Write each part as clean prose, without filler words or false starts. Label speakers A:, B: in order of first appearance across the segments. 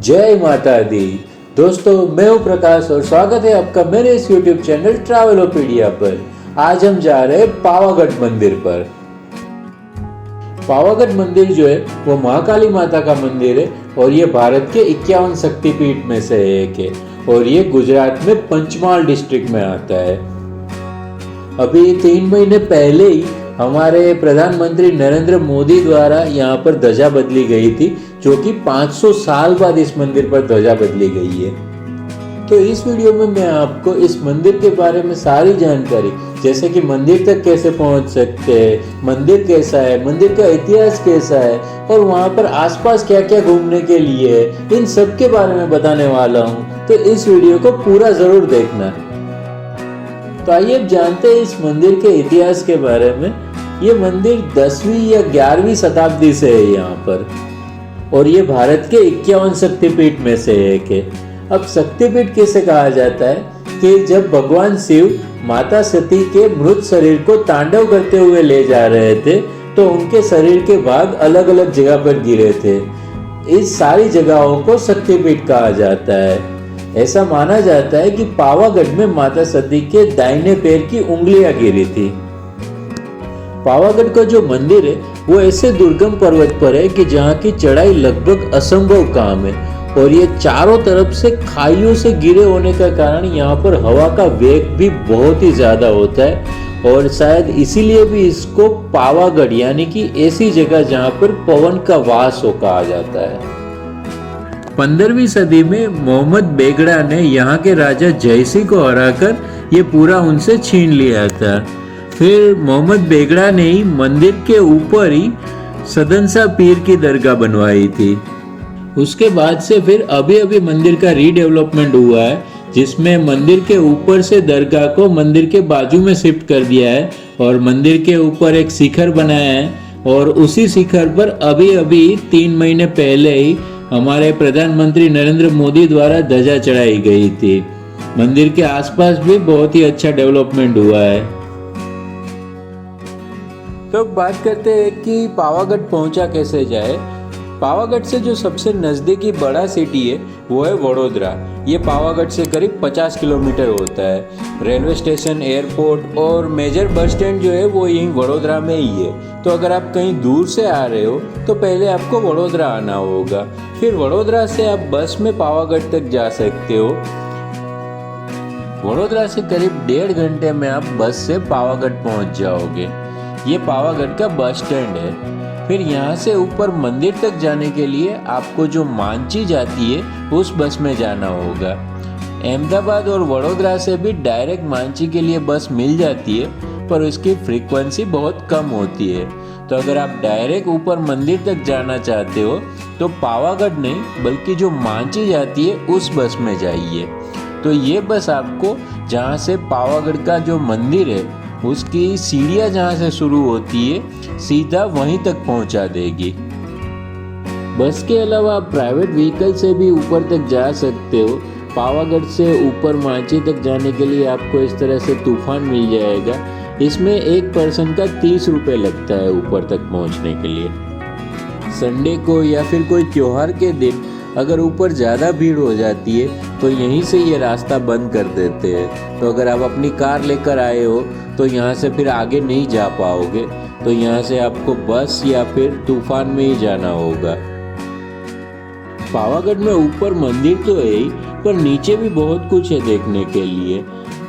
A: जय माता दी। दोस्तों, मैं हूं प्रकाश और स्वागत है आपका मेरे इस YouTube चैनल ट्रैवलोपीडिया पर। आज हम जा रहे हैं पावागढ़ मंदिर पर। पावागढ़ मंदिर जो है वो महाकाली माता का मंदिर है और ये भारत के 51 शक्तिपीठ में से एक है और ये गुजरात में पंचमहाल डिस्ट्रिक्ट में आता है। अभी 3 महीने पहले ही हमारे प्रधानमंत्री नरेंद्र मोदी द्वारा यहाँ पर ध्वजा बदली गई थी, जो कि 500 साल बाद इस मंदिर पर ध्वजा बदली गई है। तो इस वीडियो में मैं आपको इस मंदिर के बारे में सारी जानकारी, जैसे कि मंदिर तक कैसे पहुंच सकते हैं, मंदिर कैसा है, मंदिर का इतिहास कैसा है और वहां पर आसपास क्या क्या घूमने के लिए है, इन सब के बारे में बताने वाला हूं। तो इस वीडियो को पूरा जरूर देखना। तो आइए अब जानते हैं इस मंदिर के इतिहास के बारे में। ये मंदिर 10वीं या 11वीं शताब्दी से है यहाँ पर और ये भारत के 51 शक्तिपीठ में से एक है। अब शक्तिपीठ किसे कहा जाता है कि जब भगवान शिव माता सती के मृत शरीर को तांडव करते हुए ले जा रहे थे तो उनके शरीर के भाग अलग अलग जगह पर गिरे थे। इस सारी जगहों को शक्तिपीठ कहा जाता है। ऐसा माना जाता है कि पावागढ़ में माता सती के दाहिने पैर की उंगलियां गिरी थी। पावागढ़ का जो मंदिर है वो ऐसे दुर्गम पर्वत पर है कि जहाँ की चढ़ाई लगभग असंभव काम है और ये चारों तरफ से खाइयों से घिरे होने का कारण यहाँ पर हवा का वेग भी बहुत ही ज्यादा होता है और शायद इसीलिए भी इसको पावागढ़ यानी कि ऐसी जगह जहाँ पर पवन का वास हो कहा जाता है। 15वीं सदी में मोहम्मद बेगड़ा ने यहाँ के राजा जयसिंह को हराकर ये पूरा उनसे छीन लिया था। फिर मोहम्मद बेगड़ा ने ही मंदिर के ऊपर ही सदनसा पीर की दरगाह बनवाई थी। उसके बाद से फिर अभी मंदिर का रीडेवलपमेंट हुआ है, जिसमें मंदिर के ऊपर से दरगाह को मंदिर के बाजू में शिफ्ट कर दिया है और मंदिर के ऊपर एक शिखर बनाया है और उसी शिखर पर अभी 3 महीने पहले ही हमारे प्रधानमंत्री नरेंद्र मोदी द्वारा ध्वजा चढ़ाई गई थी। मंदिर के आसपास भी बहुत ही अच्छा डेवलपमेंट हुआ है। तो बात करते हैं कि पावागढ़ पहुंचा कैसे जाए। पावागढ़ से जो सबसे नज़दीकी बड़ा सिटी है वो है वडोदरा। ये पावागढ़ से करीब 50 किलोमीटर होता है। रेलवे स्टेशन, एयरपोर्ट और मेजर बस स्टैंड जो है वो यहीं वडोदरा में ही है। तो अगर आप कहीं दूर से आ रहे हो तो पहले आपको वडोदरा आना होगा, फिर वडोदरा से आप बस में पावागढ़ तक जा सकते हो। वडोदरा से करीब 1.5 घंटे में आप बस से पावागढ़ पहुंच जाओगे। ये पावागढ़ का बस स्टैंड है। फिर यहाँ से ऊपर मंदिर तक जाने के लिए आपको जो मांची जाती है उस बस में जाना होगा। अहमदाबाद और वडोदरा से भी डायरेक्ट मांची के लिए बस मिल जाती है, पर उसकी फ्रीक्वेंसी बहुत कम होती है। तो अगर आप डायरेक्ट ऊपर मंदिर तक जाना चाहते हो तो पावागढ़ नहीं बल्कि जो मांची जाती है उस बस में जाइए। तो ये बस आपको जहाँ से पावागढ़ का जो मंदिर है उसकी सीढ़ियाँ जहाँ से शुरू होती है सीधा वहीं तक पहुँचा देगी। बस के अलावा आप प्राइवेट व्हीकल से भी ऊपर तक जा सकते हो। पावागढ़ से ऊपर मांची तक जाने के लिए आपको इस तरह से तूफान मिल जाएगा। इसमें एक पर्सन का 30 रुपये लगता है ऊपर तक पहुँचने के लिए। संडे को या फिर कोई त्योहार के दिन अगर ऊपर ज़्यादा भीड़ हो जाती है तो यहीं से ये रास्ता बंद कर देते हैं। तो अगर आप अपनी कार लेकर आए हो तो यहाँ से फिर आगे नहीं जा पाओगे, तो यहाँ से आपको बस या फिर तूफान में ही जाना होगा। पावागढ़ में ऊपर मंदिर तो है ही, पर नीचे भी बहुत कुछ है देखने के लिए।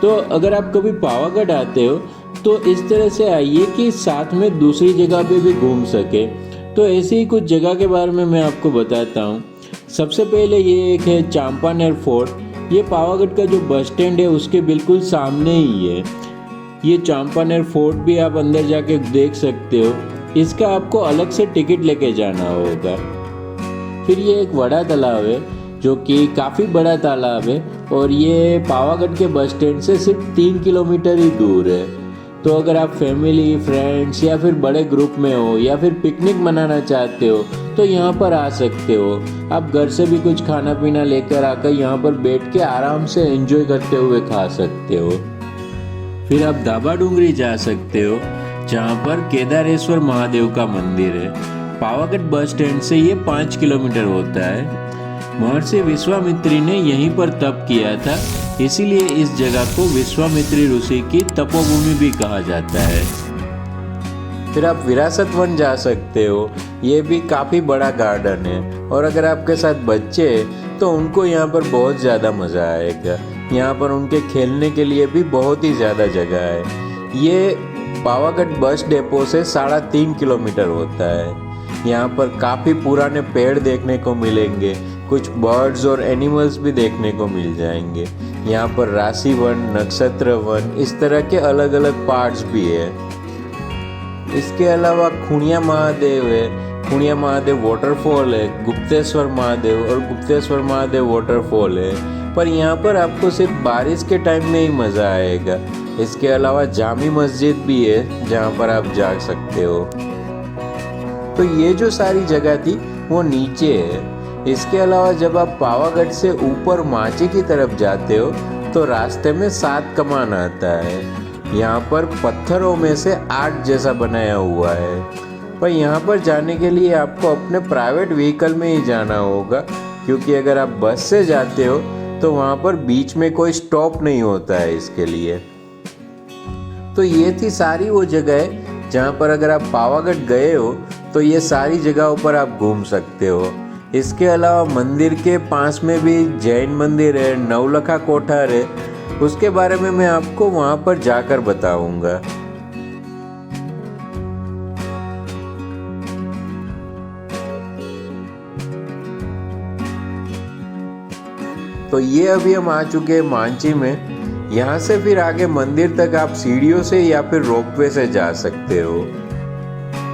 A: तो अगर आप कभी पावागढ़ आते हो तो इस तरह से आइए कि साथ में दूसरी जगह पे भी घूम सके। तो ऐसी ही कुछ जगह के बारे में मैं आपको बताता हूँ। सबसे पहले ये एक है चांपानेर फोर्ट। ये पावागढ़ का जो बस स्टैंड है उसके बिल्कुल सामने ही है। ये चांपानेर फोर्ट भी आप अंदर जाके देख सकते हो। इसका आपको अलग से टिकट लेके जाना होगा। फिर ये एक बड़ा तालाब है जो कि काफ़ी बड़ा तालाब है और ये पावागढ़ के बस स्टैंड से सिर्फ 3 किलोमीटर ही दूर है। तो अगर आप फैमिली, फ्रेंड्स या फिर बड़े ग्रुप में हो या फिर पिकनिक मनाना चाहते हो तो यहाँ पर आ सकते हो। आप घर से भी कुछ खाना पीना लेकर आकर यहाँ पर बैठ के आराम से एंजॉय करते हुए खा सकते हो। फिर आप दाबा डूंगरी जा सकते हो जहाँ पर केदारेश्वर महादेव का मंदिर है। पावागढ़ बस स्टैंड से ये 5 किलोमीटर होता है। महर्षि विश्वामित्री ने यहीं पर तप किया था, इसीलिए इस जगह को विश्वामित्री ऋषि की तपोभूमि भी कहा जाता है। फिर आप विरासत वन जा सकते हो, ये भी काफ़ी बड़ा गार्डन है और अगर आपके साथ बच्चे हैं तो उनको यहाँ पर बहुत ज़्यादा मज़ा आएगा। यहाँ पर उनके खेलने के लिए भी बहुत ही ज़्यादा जगह है। ये पावागढ़ बस डिपो से 3.5 किलोमीटर होता है। यहाँ पर काफ़ी पुराने पेड़ देखने को मिलेंगे, कुछ बर्ड्स और एनिमल्स भी देखने को मिल जाएंगे। यहाँ पर राशि वन, नक्षत्र वन, इस तरह के अलग अलग पार्ट्स भी है। इसके अलावा खुणिया महादेव है, खुणिया महादेव वाटरफॉल है, गुप्तेश्वर महादेव और गुप्तेश्वर महादेव वाटरफॉल है। पर यहाँ पर आपको सिर्फ बारिश के टाइम में ही मज़ा आएगा। इसके अलावा जामी मस्जिद भी है जहाँ पर आप जा सकते हो। तो ये जो सारी जगह थी वो नीचे है। इसके अलावा जब आप पावागढ़ से ऊपर माची की तरफ जाते हो तो रास्ते में 7 कमान आता है। यहाँ पर पत्थरों में से 8 जैसा बनाया हुआ है। पर यहाँ पर जाने के लिए आपको अपने प्राइवेट व्हीकल में ही जाना होगा, क्योंकि अगर आप बस से जाते हो तो वहाँ पर बीच में कोई स्टॉप नहीं होता है इसके लिए। तो ये थी सारी वो जगह जहाँ पर अगर आप पावागढ़ गए हो तो ये सारी जगहों पर आप घूम सकते हो। इसके अलावा मंदिर के पास में भी जैन मंदिर है, नवलखा कोठार है, उसके बारे में मैं आपको वहाँ पर जाकर बताऊंगा। तो ये अभी हम आ चुके हैं मांची में। यहाँ से फिर आगे मंदिर तक आप सीढ़ियों से या फिर रोपवे से जा सकते हो।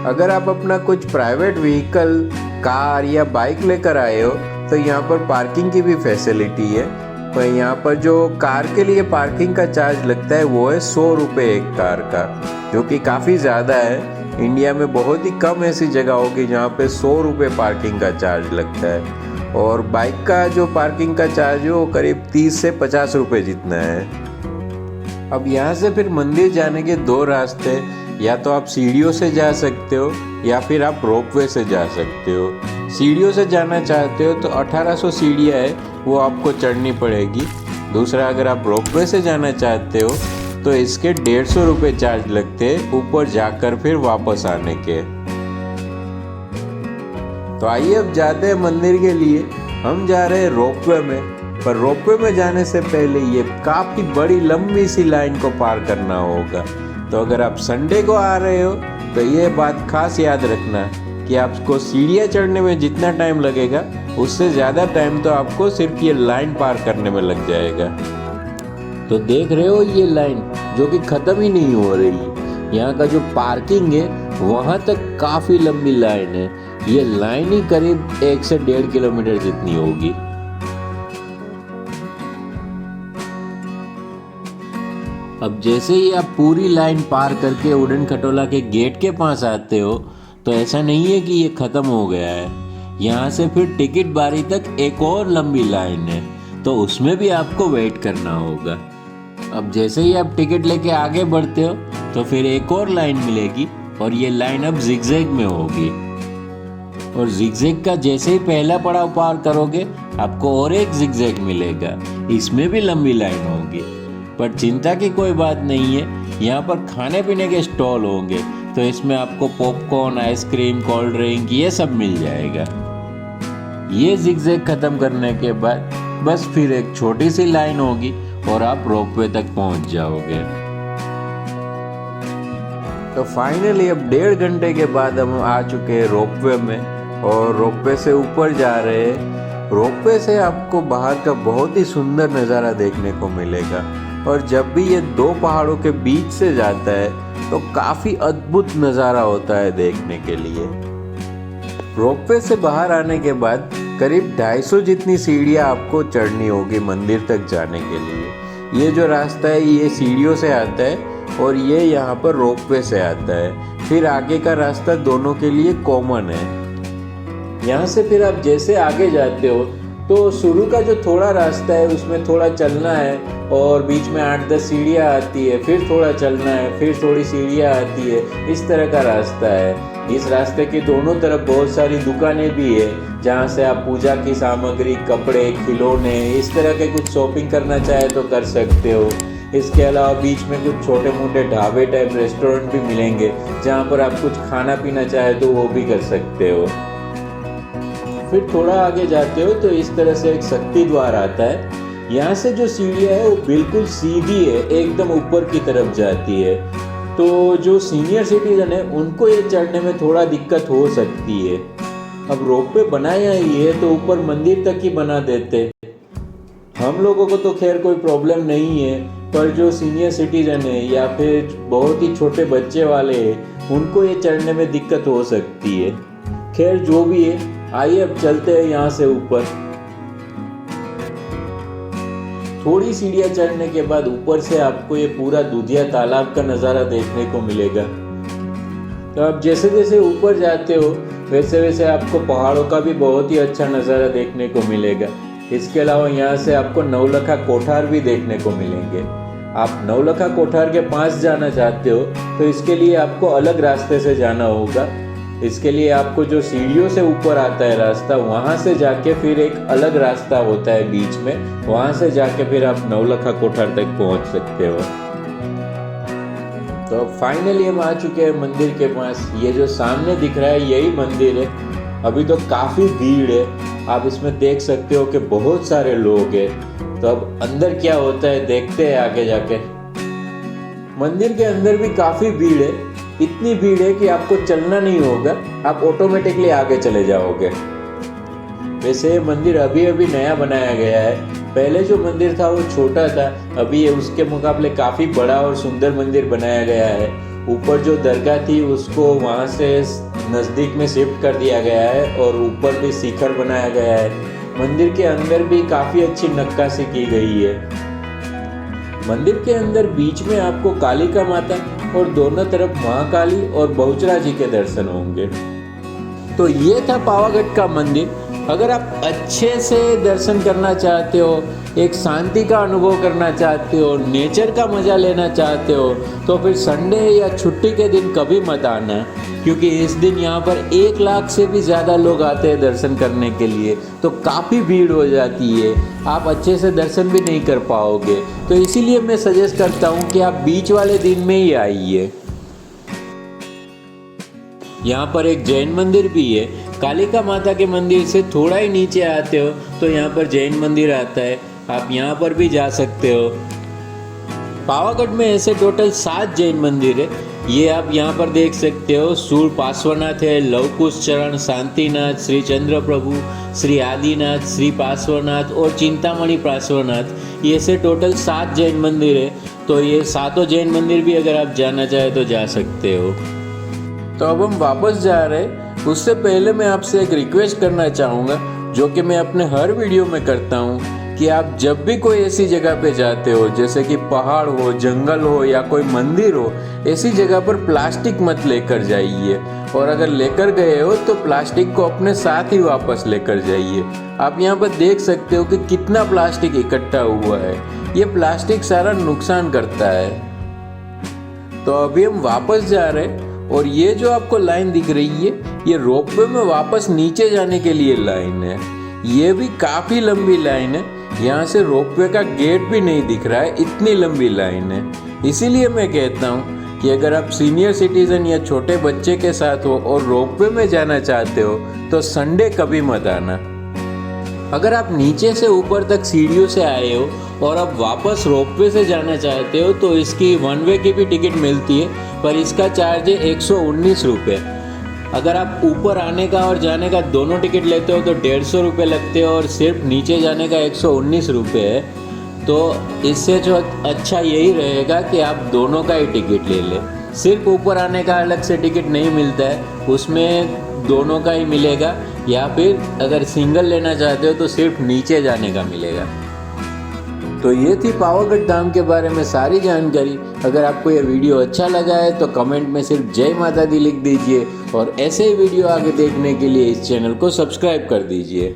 A: अगर आप अपना कुछ प्राइवेट व्हीकल, कार या बाइक लेकर आए हो तो यहाँ पर पार्किंग की भी फैसिलिटी है। पर यहाँ पर जो कार के लिए पार्किंग का चार्ज लगता है वो है 100 रुपये एक कार का, जो कि काफ़ी ज़्यादा है। इंडिया में बहुत ही कम ऐसी जगह होगी जहाँ पे 100 रुपये पार्किंग का चार्ज लगता है। और बाइक का जो पार्किंग का चार्ज है वो करीब 30 से 50 रुपये जितना है। अब यहाँ से फिर मंदिर जाने के 2 रास्ते, या तो आप सीढ़ियों से जा सकते हो या फिर आप रोपवे से जा सकते हो। सीढ़ियों से जाना चाहते हो तो 1800 सीढ़ियाँ है, वो आपको चढ़नी पड़ेगी। दूसरा, अगर आप रोपवे से जाना चाहते हो तो इसके 150 रुपये चार्ज लगते हैं ऊपर जाकर फिर वापस आने के। तो आइए अब जाते हैं मंदिर के लिए। हम जा रहे हैं रोपवे में, पर रोपवे में जाने से पहले ये काफ़ी बड़ी लंबी सी लाइन को पार करना होगा। तो अगर आप संडे को आ रहे हो तो ये बात खास याद रखना कि आपको सीढ़ियाँ चढ़ने में जितना टाइम लगेगा उससे ज़्यादा टाइम तो आपको सिर्फ ये लाइन पार करने में लग जाएगा। तो देख रहे हो ये लाइन जो कि ख़त्म ही नहीं हो रही। यहाँ का जो पार्किंग है वहाँ तक काफ़ी लंबी लाइन है। ये लाइन ही करीब 1 से 1.5 किलोमीटर जितनी होगी। अब जैसे ही आप पूरी लाइन पार करके उड़न खटोला के गेट के पास आते हो तो ऐसा नहीं है कि ये ख़त्म हो गया है। यहाँ से फिर टिकट बारी तक एक और लंबी लाइन है, तो उसमें भी आपको वेट करना होगा। अब जैसे ही आप टिकट लेके आगे बढ़ते हो तो फिर एक और लाइन मिलेगी और ये लाइन अब जिगजैग में होगी। और जिगजैग का जैसे ही पहला पड़ाव पार करोगे आपको और एक जिगजैग मिलेगा, इसमें भी लंबी लाइन होगी। पर चिंता की कोई बात नहीं है, यहाँ पर खाने पीने के स्टॉल होंगे, तो इसमें आपको पॉपकॉर्न, आइसक्रीम, कोल्ड ड्रिंक ये सब मिल जाएगा। ये जिगजैग खत्म करने के बाद बस फिर एक छोटी सी लाइन होगी और आप रोपवे तक पहुंच जाओगे। तो फाइनली अब 1.5 घंटे के बाद हम आ चुके हैं रोपवे में और रोपवे से ऊपर जा रहे हैं। रोपवे से आपको बाहर का बहुत ही सुंदर नज़ारा देखने को मिलेगा और जब भी ये 2 पहाड़ों के बीच से जाता है तो काफ़ी अद्भुत नज़ारा होता है देखने के लिए। रोपवे से बाहर आने के बाद करीब 250 जितनी सीढ़ियाँ आपको चढ़नी होगी मंदिर तक जाने के लिए। ये जो रास्ता है ये सीढ़ियों से आता है और ये यहाँ पर रोपवे से आता है। फिर आगे का रास्ता दोनों के लिए कॉमन है। यहाँ से फिर आप जैसे आगे जाते हो तो शुरू का जो थोड़ा रास्ता है उसमें थोड़ा चलना है और बीच में 8-10 सीढ़ियाँ आती है, फिर थोड़ा चलना है, फिर थोड़ी सीढ़ियाँ आती है, इस तरह का रास्ता है। इस रास्ते के दोनों तरफ बहुत सारी दुकानें भी है जहाँ से आप पूजा की सामग्री, कपड़े, खिलौने, इस तरह के कुछ शॉपिंग करना चाहे तो कर सकते हो। इसके अलावा बीच में कुछ छोटे मोटे ढाबे टाइप रेस्टोरेंट भी मिलेंगे जहाँ पर आप कुछ खाना पीना चाहे तो वो भी कर सकते हो। फिर थोड़ा आगे जाते हो तो इस तरह से एक शक्ति द्वार आता है। यहाँ से जो सीढ़ियाँ है वो बिल्कुल सीधी है, एकदम ऊपर की तरफ जाती है। तो जो सीनियर सिटीजन है उनको ये चढ़ने में थोड़ा दिक्कत हो सकती है। अब रोपवे बनाया ही है तो ऊपर मंदिर तक ही बना देते। हम लोगों को तो खैर कोई प्रॉब्लम नहीं है, पर जो सीनियर सिटीजन है या फिर बहुत ही छोटे बच्चे वाले हैं उनको ये चढ़ने में दिक्कत हो सकती है। खैर जो भी है, आइए अब चलते हैं यहाँ से ऊपर। थोड़ी सीढ़ियाँ चढ़ने के बाद ऊपर से आपको ये पूरा दूधिया तालाब का नज़ारा देखने को मिलेगा। तो आप जैसे जैसे ऊपर जाते हो वैसे वैसे आपको पहाड़ों का भी बहुत ही अच्छा नज़ारा देखने को मिलेगा। इसके अलावा यहाँ से आपको नवलखा कोठार भी देखने को मिलेंगे। आप नवलखा कोठार के पास जाना चाहते हो तो इसके लिए आपको अलग रास्ते से जाना होगा। इसके लिए आपको जो सीढ़ियों से ऊपर आता है रास्ता, वहाँ से जाके फिर एक अलग रास्ता होता है बीच में, वहाँ से जाके फिर आप नवलखा कोठार तक पहुँच सकते हो। तो फाइनली हम आ चुके हैं मंदिर के पास। ये जो सामने दिख रहा है यही मंदिर है। अभी तो काफ़ी भीड़ है, आप इसमें देख सकते हो कि बहुत सारे लोग हैं। तो अब अंदर क्या होता है देखते हैं आगे जाके। मंदिर के अंदर भी काफ़ी भीड़ है, इतनी भीड़ है कि आपको चलना नहीं होगा, आप ऑटोमेटिकली आगे चले जाओगे। वैसे ये मंदिर अभी अभी नया बनाया गया है। पहले जो मंदिर था वो छोटा था, अभी ये उसके मुकाबले काफ़ी बड़ा और सुंदर मंदिर बनाया गया है। ऊपर जो दरगाह थी उसको वहाँ से नज़दीक में शिफ्ट कर दिया गया है और ऊपर भी शिखर बनाया गया है। मंदिर के अंदर भी काफ़ी अच्छी नक्काशी की गई है। मंदिर के अंदर बीच में आपको कालिका माता और दोनों तरफ महाकाली और बहुचरा जी के दर्शन होंगे। तो ये था पावागढ़ का मंदिर। अगर आप अच्छे से दर्शन करना चाहते हो, एक शांति का अनुभव करना चाहते हो, नेचर का मज़ा लेना चाहते हो, तो फिर संडे या छुट्टी के दिन कभी मत आना, क्योंकि इस दिन यहाँ पर 1 लाख से भी ज़्यादा लोग आते हैं दर्शन करने के लिए। तो काफ़ी भीड़ हो जाती है, आप अच्छे से दर्शन भी नहीं कर पाओगे। तो इसीलिए मैं सजेस्ट करता हूँ कि आप बीच वाले दिन में ही आइए। यहाँ पर एक जैन मंदिर भी है। कालिका माता के मंदिर से थोड़ा ही नीचे आते हो तो यहाँ पर जैन मंदिर आता है, आप यहाँ पर भी जा सकते हो। पावागढ़ में ऐसे टोटल 7 जैन मंदिर है। ये आप यहाँ पर देख सकते हो। सूर्य पार्श्वनाथ है, लवकुश चरण, शांतिनाथ, श्री चंद्र प्रभु, श्री आदिनाथ, श्री पार्श्वनाथ और चिंतामणि पार्श्वनाथ। ये से टोटल 7 जैन मंदिर है। तो ये 7 जैन मंदिर भी अगर आप जाना चाहे तो जा सकते हो। तो अब हम वापस जा रहे हैं। उससे पहले मैं आपसे एक रिक्वेस्ट करना चाहूँगा, जो कि मैं अपने हर वीडियो में करता हूँ, कि आप जब भी कोई ऐसी जगह पे जाते हो, जैसे कि पहाड़ हो, जंगल हो या कोई मंदिर हो, ऐसी जगह पर प्लास्टिक मत लेकर जाइए। और अगर लेकर गए हो तो प्लास्टिक को अपने साथ ही वापस लेकर जाइए। आप यहाँ पर देख सकते हो कि कितना प्लास्टिक इकट्ठा हुआ है। ये प्लास्टिक सारा नुकसान करता है। तो अभी हम वापस जा रहे हैं और ये जो आपको लाइन दिख रही है, ये रोपवे में वापस नीचे जाने के लिए लाइन है। ये भी काफ़ी लंबी लाइन है। यहाँ से रोपवे का गेट भी नहीं दिख रहा है, इतनी लंबी लाइन है। इसीलिए मैं कहता हूँ कि अगर आप सीनियर सिटीजन या छोटे बच्चे के साथ हो और रोपवे में जाना चाहते हो तो संडे कभी मत आना। अगर आप नीचे से ऊपर तक सीढ़ियों से आए हो और अब वापस रोपवे से जाना चाहते हो तो इसकी 1 वे की भी टिकट मिलती है, पर इसका चार्ज है 119 रुपये। अगर आप ऊपर आने का और जाने का दोनों टिकट लेते हो तो 150 रुपये लगते हैं और सिर्फ नीचे जाने का 119 रुपये है। तो इससे जो अच्छा यही रहेगा कि आप दोनों का ही टिकट ले लें। सिर्फ ऊपर आने का अलग से टिकट नहीं मिलता है, उसमें दोनों का ही मिलेगा। या फिर अगर सिंगल लेना चाहते हो तो सिर्फ नीचे जाने का मिलेगा। तो ये थी पावागढ़ धाम के बारे में सारी जानकारी। अगर आपको यह वीडियो अच्छा लगा है तो कमेंट में सिर्फ जय माता दी लिख दीजिए और ऐसे ही वीडियो आगे देखने के लिए इस चैनल को सब्सक्राइब कर दीजिए।